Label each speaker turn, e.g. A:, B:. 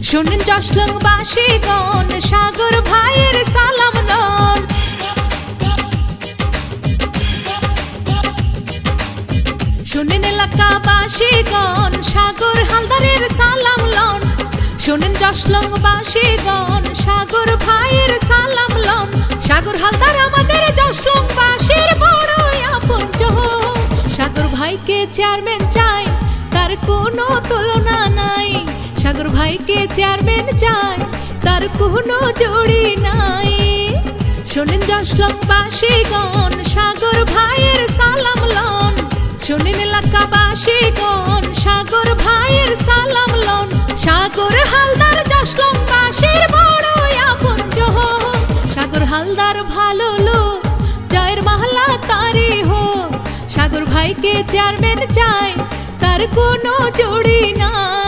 A: শোনেন জশলং বাসীগণ, সাগর ভাইয়ের সালাম লন। শোনেন এলাকাবাসীগণ, সাগর হালদারের সালাম লন। শোনেন জশলং বাসীগণ, সাগর ভাইয়ের সালাম লন। সাগর হালদার আমাদের জশলং বাসীর বড়ই আপনজন। সাগর ভাইকে চেয়ারম্যান চাই, তার কোনো তুলনা নাই। সাগর ভাইকে চেয়ারম্যান চাই, তার কোনো জুড়ি নাই। শোনেন জশলং বাসীগণ, সাগর ভাইয়ের সালাম লন। শোনেন এলাকাবাসীগণ, সাগর ভাইয়ের সালাম লন। সাগর হালদার জশলং বাসীর বড়ই আপনজন। সাগর হালদার ভালো লোক, জয়ের মাহলা তারি হোক। সাগর ভাইকে চেয়ারম্যান চাই, তার কোনো জুড়ি নাই।